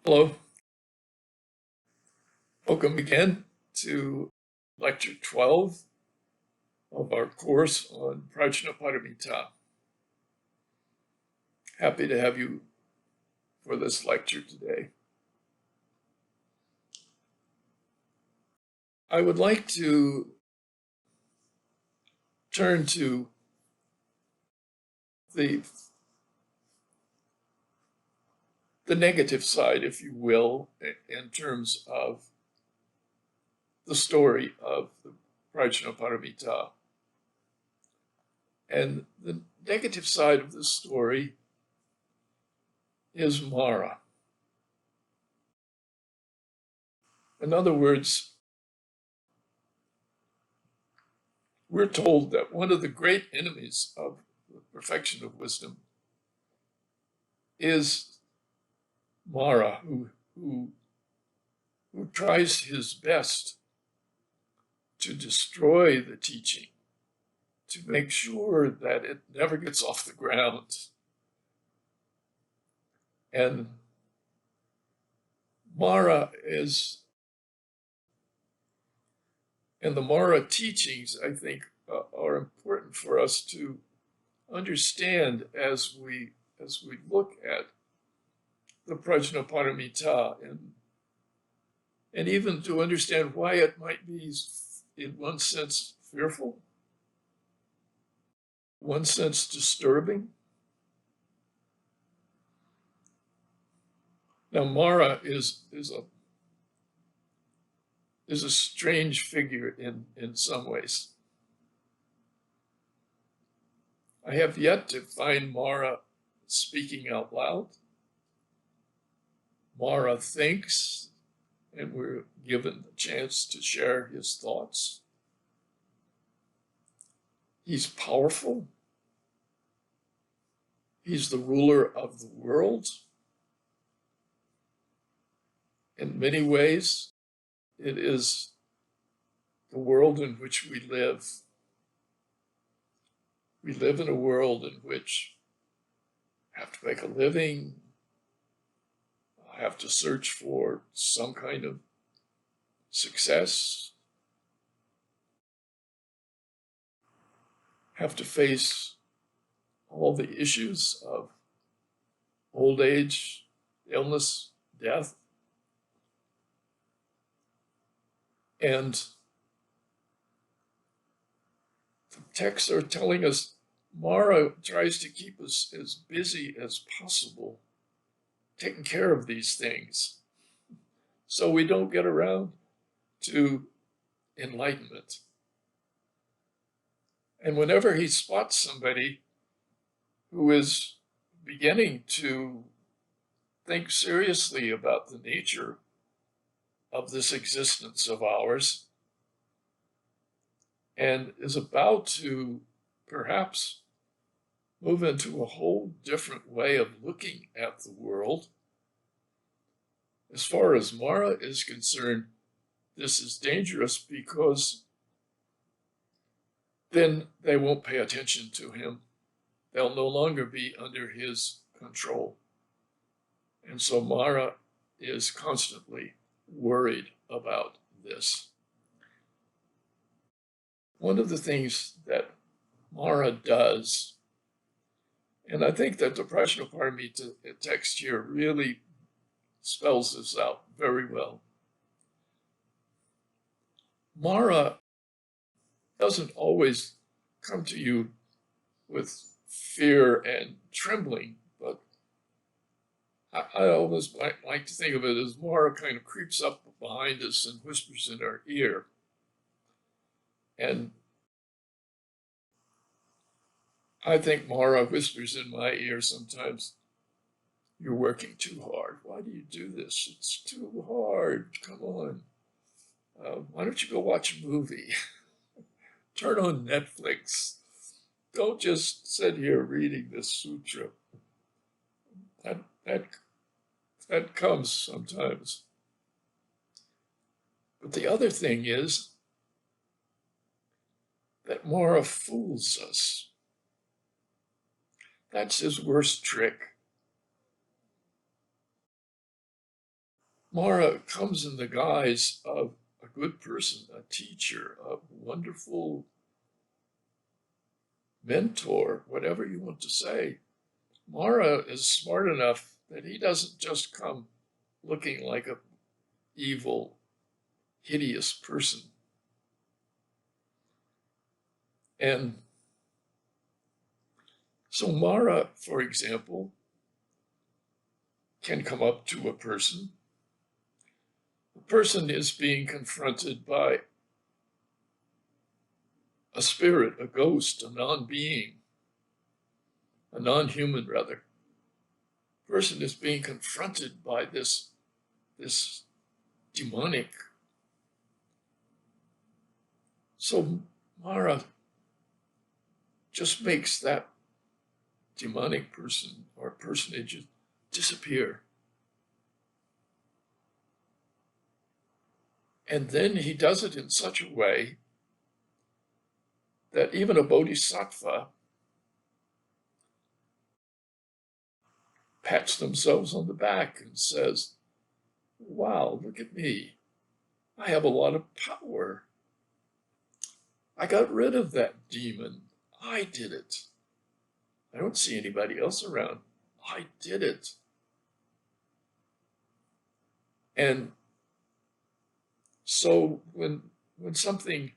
Hello, welcome again to Lecture 12 of our course on Prajnaparamita. Happy to have you for this lecture today. I would like to turn to the negative side, if you will, in terms of the story of the Prajnaparamita. And the negative side of this story is Mara. In other words, we're told that one of the great enemies of the perfection of wisdom is Mara, who tries his best to destroy the teaching, to make sure that it never gets off the ground. And Mara is, and the Mara teachings, I think, are important for us to understand as we look at the Prajnaparamita and even to understand why it might be, in one sense, fearful, one sense disturbing. Now, Mara is a strange figure in some ways. I have yet to find Mara speaking out loud. Mara thinks, and we're given the chance to share his thoughts. He's powerful. He's the ruler of the world. In many ways, it is the world in which we live. We live in a world in which we have to make a living, have to search for some kind of success, have to face all the issues of old age, illness, death. And the texts are telling us Mara tries to keep us as busy as possible, taking care of these things, so we don't get around to enlightenment. And whenever he spots somebody who is beginning to think seriously about the nature of this existence of ours and is about to perhaps move into a whole different way of looking at the world, as far as Mara is concerned, this is dangerous because then they won't pay attention to him. They'll no longer be under his control. And so Mara is constantly worried about this. One of the things that Mara does, and I think that the Prajnaparamita text here really spells this out very well. Mara doesn't always come to you with fear and trembling, but I always like to think of it as Mara kind of creeps up behind us and whispers in our ear. And I think Mara whispers in my ear sometimes, "You're working too hard. Why do you do this? It's too hard. Come on. Why don't you go watch a movie? Turn on Netflix. Don't just sit here reading this sutra." That comes sometimes. But the other thing is that Mara fools us. That's his worst trick. Mara comes in the guise of a good person, a teacher, a wonderful mentor, whatever you want to say. Mara is smart enough that he doesn't just come looking like a evil, hideous person. And so Mara, for example, can come up to a person. The person is being confronted by a spirit, a ghost, a non-being, a non-human rather. The person is being confronted by this demonic. So Mara just makes that demonic person or personage disappear. And then he does it in such a way that even a bodhisattva pats themselves on the back and says, wow, look at me. I have a lot of power. I got rid of that demon. I did it. I don't see anybody else around. I did it. And so when something,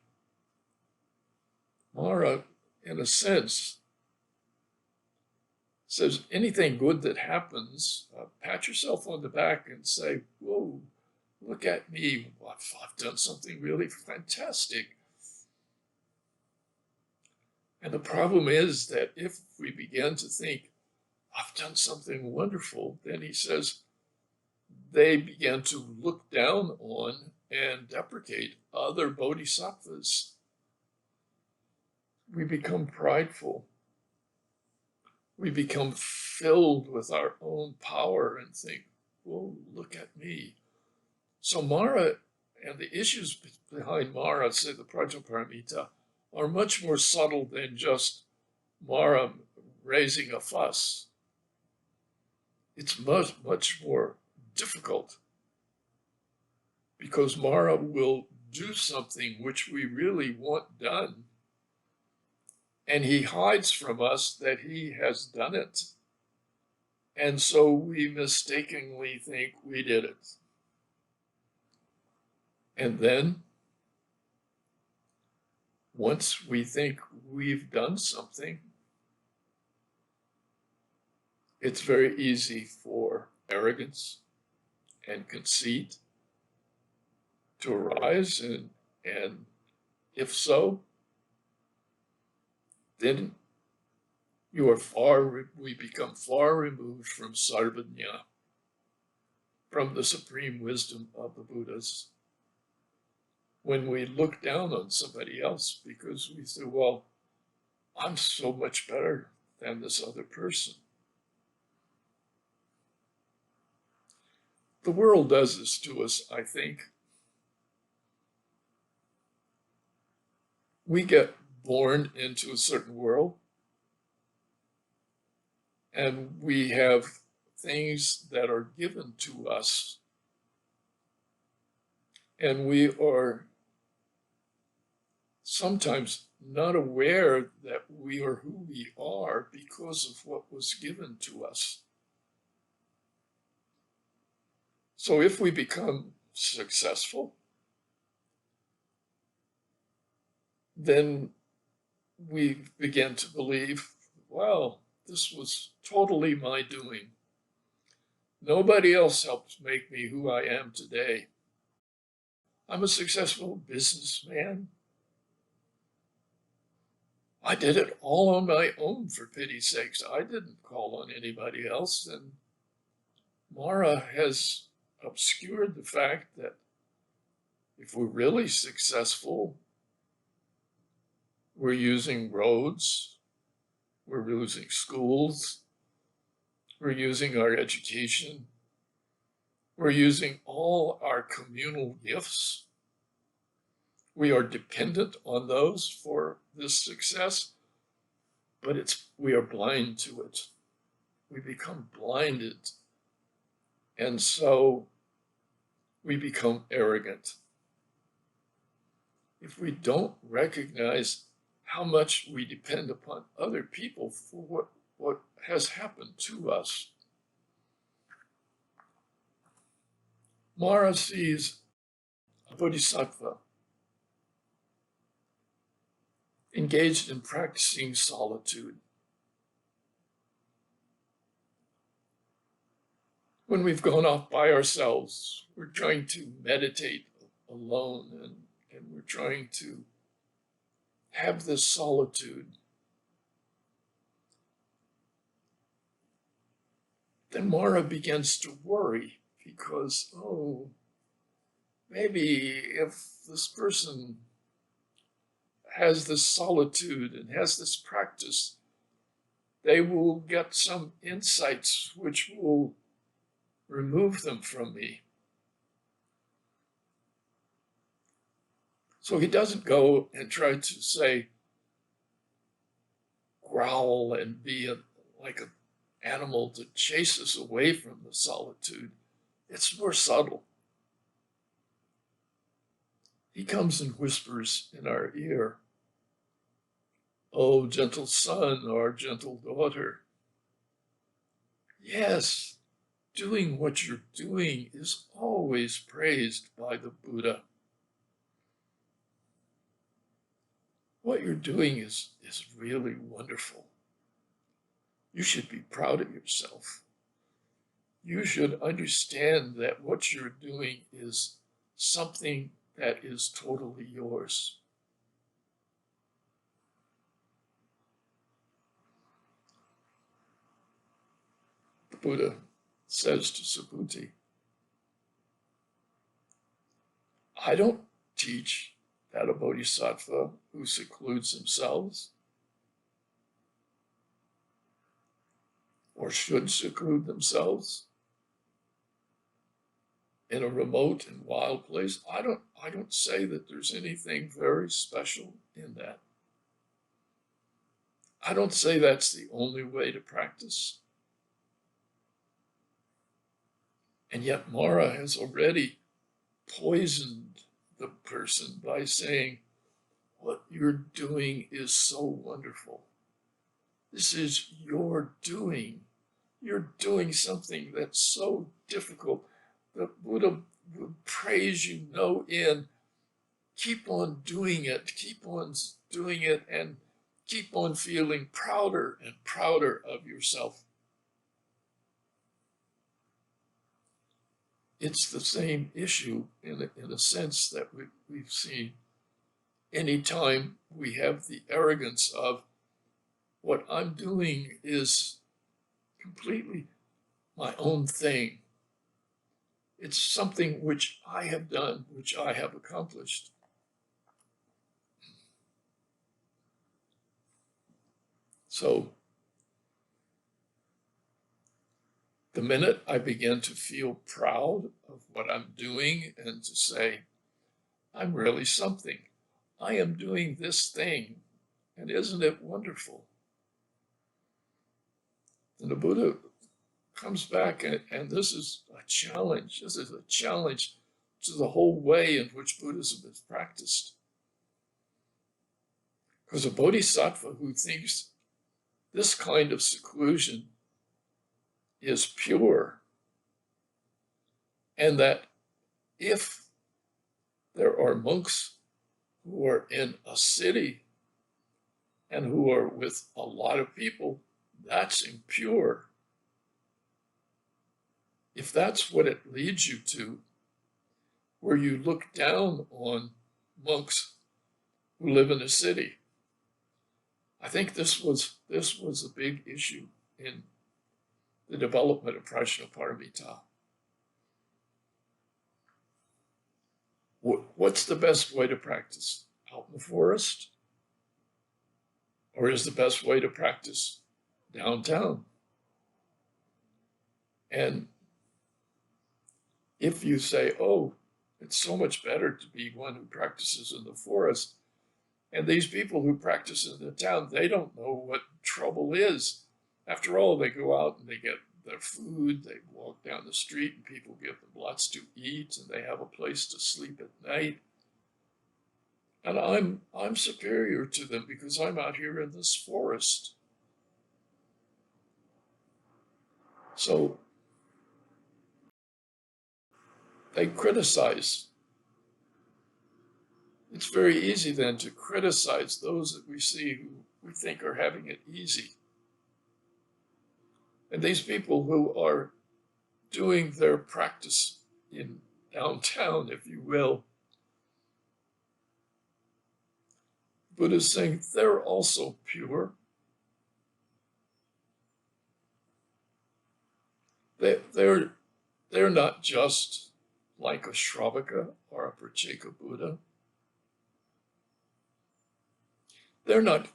Mara, in a sense, says anything good that happens, pat yourself on the back and say, whoa, look at me. I've done something really fantastic. And the problem is that if we begin to think, I've done something wonderful, then he says, they begin to look down on and deprecate other bodhisattvas. We become prideful. We become filled with our own power and think, whoa, look at me. So Mara and the issues behind Mara, say the Prajnaparamita, are much more subtle than just Mara raising a fuss. It's much, much more difficult because Mara will do something which we really want done, and he hides from us that he has done it. And so we mistakenly think we did it. And then, once we think we've done something, it's very easy for arrogance and conceit to arise. And if so, then we become far removed from sarvajna, from the supreme wisdom of the Buddhas. When we look down on somebody else because we say, well, I'm so much better than this other person. The world does this to us, I think. We get born into a certain world, and we have things that are given to us, and we are sometimes not aware that we are who we are because of what was given to us. So if we become successful, then we begin to believe, well, this was totally my doing. Nobody else helped make me who I am today. I'm a successful businessman. I did it all on my own, for pity's sakes. I didn't call on anybody else. And Mara has obscured the fact that if we're really successful, we're using roads, we're using schools, we're using our education, we're using all our communal gifts. We are dependent on those for this success, but we are blind to it. We become blinded. And so we become arrogant. If we don't recognize how much we depend upon other people for what has happened to us. Mara sees a bodhisattva engaged in practicing solitude. When we've gone off by ourselves, we're trying to meditate alone and we're trying to have this solitude. Then Mara begins to worry because, oh, maybe if this person has this solitude and has this practice, they will get some insights which will remove them from me. So he doesn't go and try to say, growl and be like an animal to chase us away from the solitude. It's more subtle. He comes and whispers in our ear, "Oh, gentle son or gentle daughter, yes, doing what you're doing is always praised by the Buddha. What you're doing is really wonderful. You should be proud of yourself. You should understand that what you're doing is something that is totally yours." The Buddha says to Subhuti, "I don't teach that a bodhisattva who secludes themselves or should seclude themselves in a remote and wild place. I don't say that there's anything very special in that. I don't say that's the only way to practice." And yet Mara has already poisoned the person by saying, "What you're doing is so wonderful. This is your doing. You're doing something that's so difficult. The Buddha would praise you no end. Keep on doing it. Keep on doing it and keep on feeling prouder and prouder of yourself." It's the same issue in a sense that we've seen. Anytime we have the arrogance of what I'm doing is completely my own thing. It's something which I have done, which I have accomplished. So the minute I begin to feel proud of what I'm doing and to say, I'm really something. I am doing this thing, and isn't it wonderful? And the Buddha comes back, and this is a challenge. This is a challenge to the whole way in which Buddhism is practiced. Because a bodhisattva who thinks this kind of seclusion is pure, and that if there are monks who are in a city and who are with a lot of people, that's impure. If that's what it leads you to, where you look down on monks who live in a city, I think this was a big issue in the development of Prajnaparamita. What's the best way to practice? Out in the forest? Or is the best way to practice downtown? And if you say, oh, it's so much better to be one who practices in the forest, and these people who practice in the town, they don't know what trouble is. After all, they go out and they get their food. They walk down the street and people give them lots to eat, and they have a place to sleep at night. And I'm superior to them because I'm out here in this forest. So they criticize. It's very easy then to criticize those that we see who we think are having it easy. And these people who are doing their practice in downtown, if you will, Buddha's saying they're also pure. They're not just like a Shravaka or a Pracheka Buddha. They're not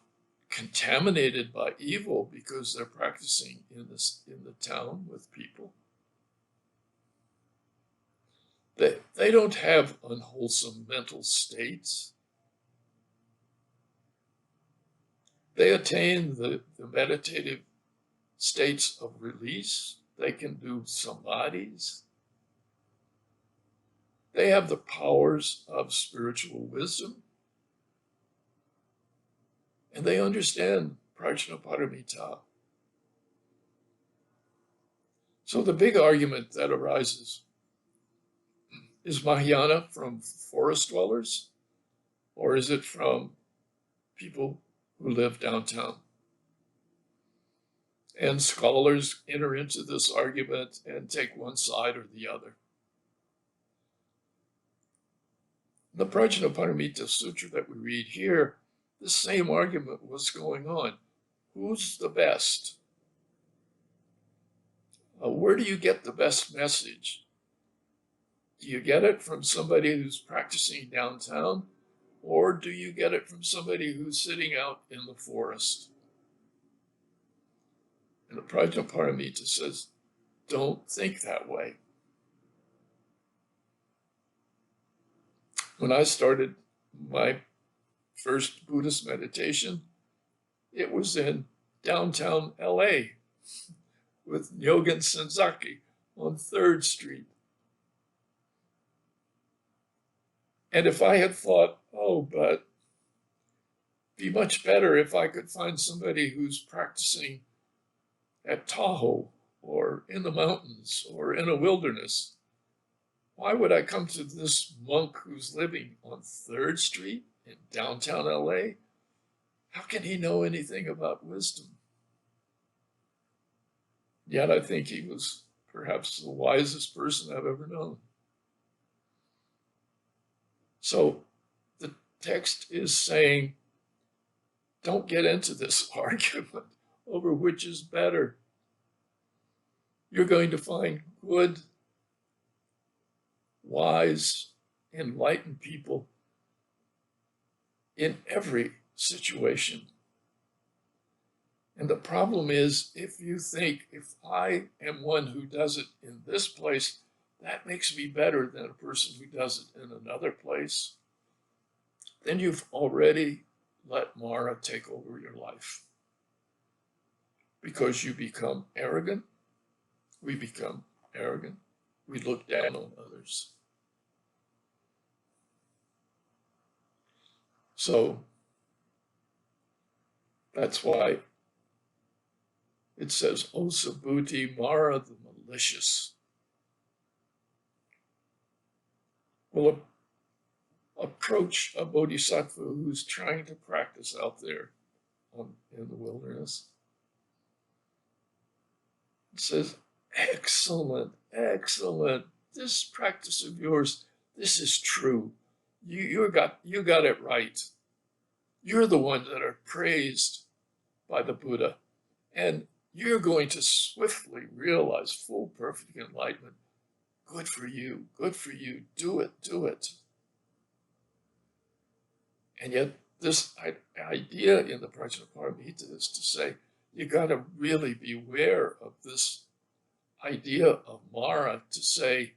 contaminated by evil because they're practicing in the town with people. They don't have unwholesome mental states. They attain the meditative states of release. They can do samadhis. They have the powers of spiritual wisdom. And they understand Prajnaparamita. So the big argument that arises is Mahayana from forest dwellers, or is it from people who live downtown? And scholars enter into this argument and take one side or the other. The Prajnaparamita Sutra that we read here, the same argument was going on. Who's the best? Where do you get the best message? Do you get it from somebody who's practicing downtown, or do you get it from somebody who's sitting out in the forest? And the Prajnaparamita says, don't think that way. When I started my first Buddhist meditation, it was in downtown LA with Nyogen Senzaki on 3rd Street. And if I had thought, oh, but it'd be much better if I could find somebody who's practicing at Tahoe or in the mountains or in a wilderness, why would I come to this monk who's living on 3rd Street in downtown LA? How can he know anything about wisdom? Yet I think he was perhaps the wisest person I've ever known. So the text is saying, don't get into this argument over which is better. You're going to find good, wise, enlightened people in every situation. And the problem is, if you think, if I am one who does it in this place, that makes me better than a person who does it in another place, then you've already let Mara take over your life. Because you become arrogant, we become arrogant, we look down on others. So that's why it says, O Subhuti, Mara the malicious will approach a bodhisattva who's trying to practice out there in the wilderness. It says, excellent, excellent. This practice of yours, this is true. You got it right. You're the ones that are praised by the Buddha. And you're going to swiftly realize full perfect enlightenment. Good for you. Good for you. Do it. Do it. And yet this idea in the Prajnaparamita is to say, you got to really beware of this idea of Mara, to say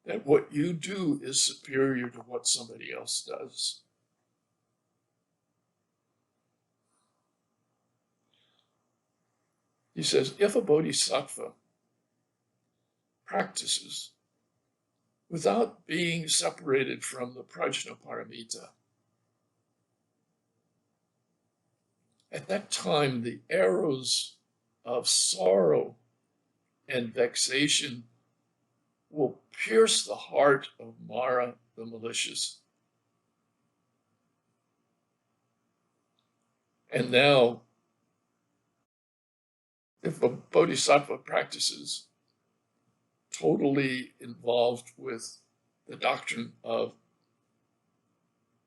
that what you do is superior to what somebody else does. He says, if a bodhisattva practices without being separated from the Prajnaparamita, at that time the arrows of sorrow and vexation will pierce the heart of Mara the malicious. And now, if a bodhisattva practices totally involved with the doctrine of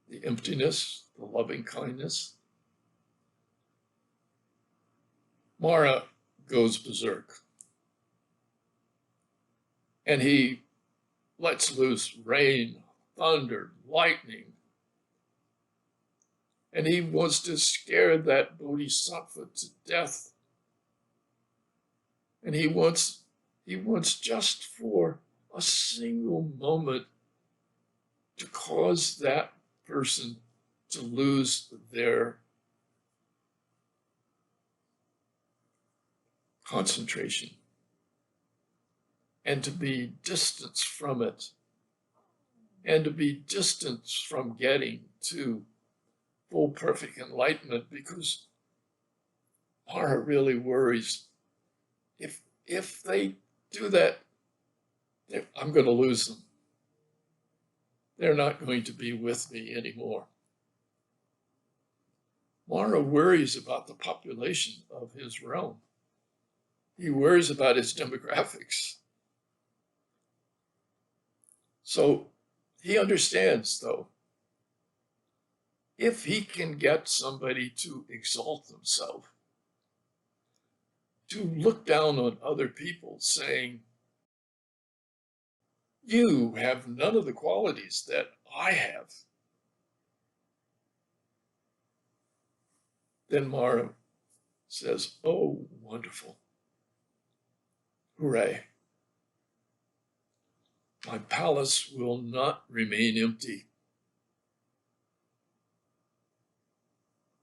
the emptiness, the loving kindness, Mara goes berserk. And he lets loose rain, thunder, lightning. And he wants to scare that bodhisattva to death. And he wants just for a single moment to cause that person to lose their concentration and to be distanced from it and to be distanced from getting to full perfect enlightenment, because Mara really worries if they do that, I'm going to lose them. They're not going to be with me anymore. Mara worries about the population of his realm. He worries about his demographics. So he understands, though, if he can get somebody to exalt themselves, to look down on other people, saying, you have none of the qualities that I have, then Mara says, oh, wonderful. Hooray. My palace will not remain empty.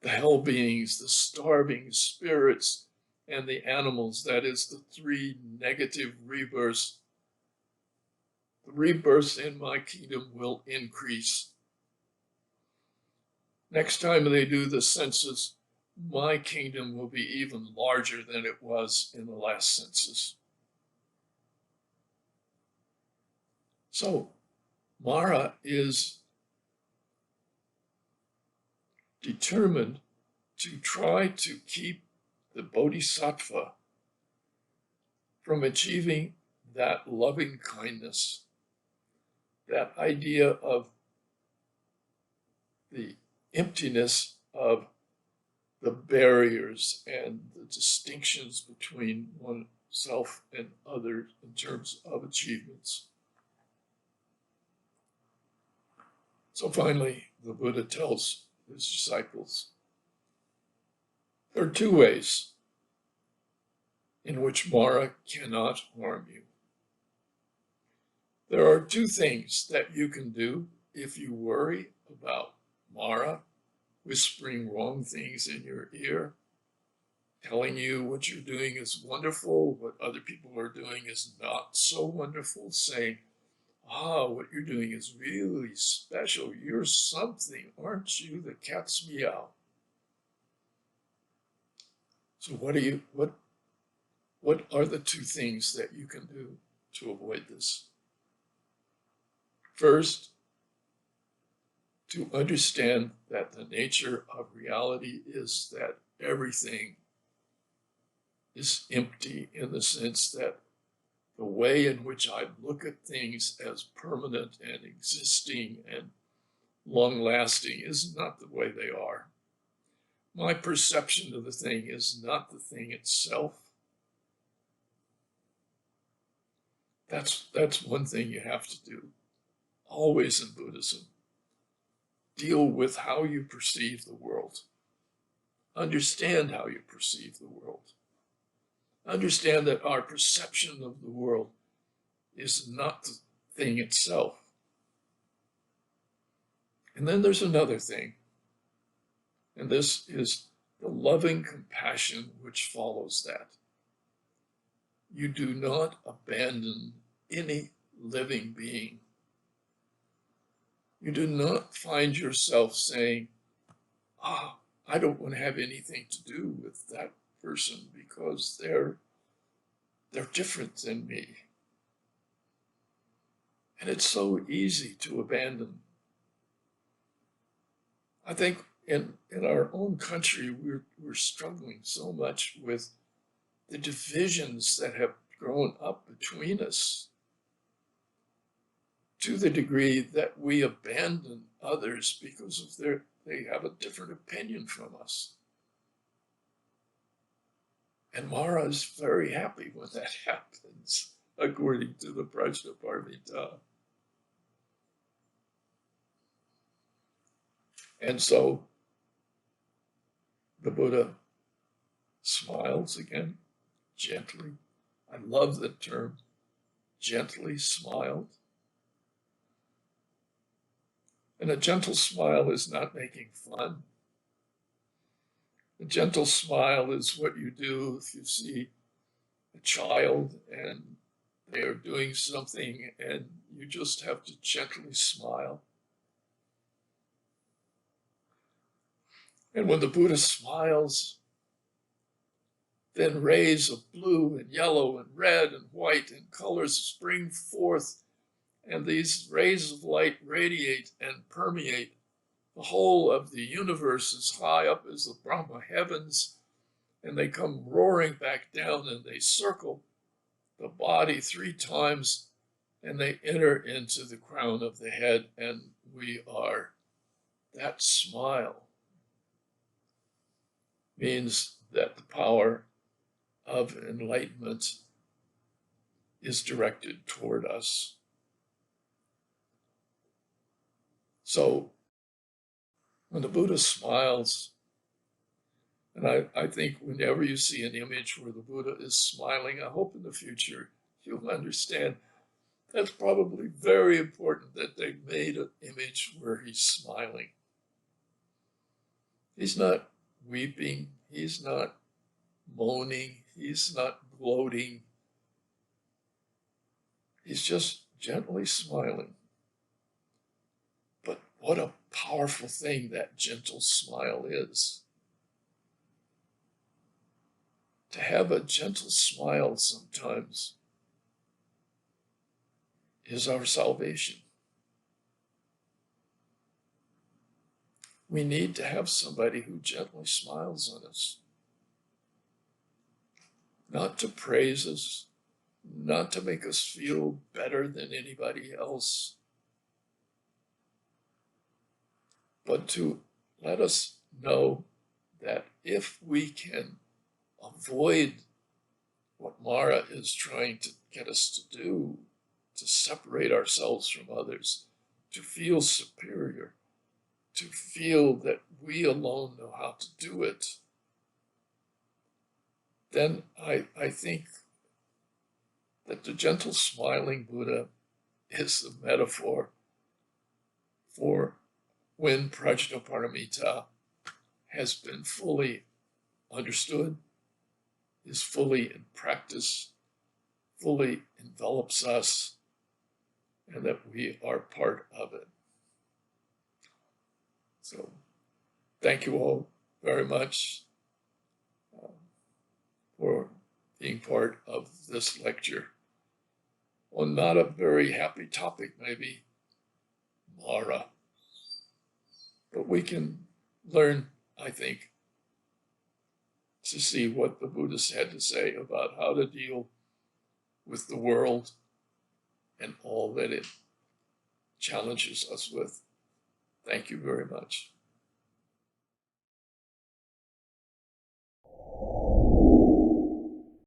The hell beings, the starving spirits, and the animals, that is the three negative rebirths, the rebirths in my kingdom will increase. Next time they do the census, my kingdom will be even larger than it was in the last census. So Mara is determined to try to keep the bodhisattva from achieving that loving kindness, that idea of the emptiness of the barriers and the distinctions between oneself and others in terms of achievements. So finally, the Buddha tells his disciples, there are two ways in which Mara cannot harm you. There are two things that you can do if you worry about Mara whispering wrong things in your ear, telling you what you're doing is wonderful, what other people are doing is not so wonderful, saying, what you're doing is really special. You're something, aren't you? The cat's meow. So what are the two things that you can do to avoid this? First, to understand that the nature of reality is that everything is empty, in the sense that the way in which I look at things as permanent and existing and long-lasting is not the way they are. My perception of the thing is not the thing itself. That's one thing you have to do, always in Buddhism. Deal with how you perceive the world. Understand how you perceive the world. Understand that our perception of the world is not the thing itself. And then there's another thing, and this is the loving compassion which follows that. you do not abandon any living being. You do not find yourself saying, I don't want to have anything to do with that person because they're different than me. And it's so easy to abandon. I think in our own country, we're struggling so much with the divisions that have grown up between us, to the degree that we abandon others because of they have a different opinion from us. And Mara is very happy when that happens, according to the Prajnaparamita. And so the Buddha smiles again, gently. I love the term, gently smiled. And a gentle smile is not making fun. A gentle smile is what you do if you see a child and they are doing something and you just have to gently smile. And when the Buddha smiles, then rays of blue and yellow and red and white and colors spring forth, and these rays of light radiate and permeate the whole of the universe as high up as the Brahma heavens, and they come roaring back down and they circle the body 3 times and they enter into the crown of the head, and we are. That smile means that the power of enlightenment is directed toward us. So when the Buddha smiles, and I think whenever you see an image where the Buddha is smiling, I hope in the future you'll understand that's probably very important that they made an image where he's smiling. He's not weeping, he's not moaning, he's not gloating. He's just gently smiling. But what a powerful thing that gentle smile is. To have a gentle smile sometimes is our salvation. We need to have somebody who gently smiles on us. Not to praise us, not to make us feel better than anybody else, but to let us know that if we can avoid what Mara is trying to get us to do, to separate ourselves from others, to feel superior, to feel that we alone know how to do it, then I think that the gentle smiling Buddha is the metaphor for when Prajnaparamita has been fully understood, is fully in practice, fully envelops us, and that we are part of it. So thank you all very much for being part of this lecture on not a very happy topic, maybe, Mara. But we can learn, I think, to see what the Buddhists had to say about how to deal with the world and all that it challenges us with. Thank you very much.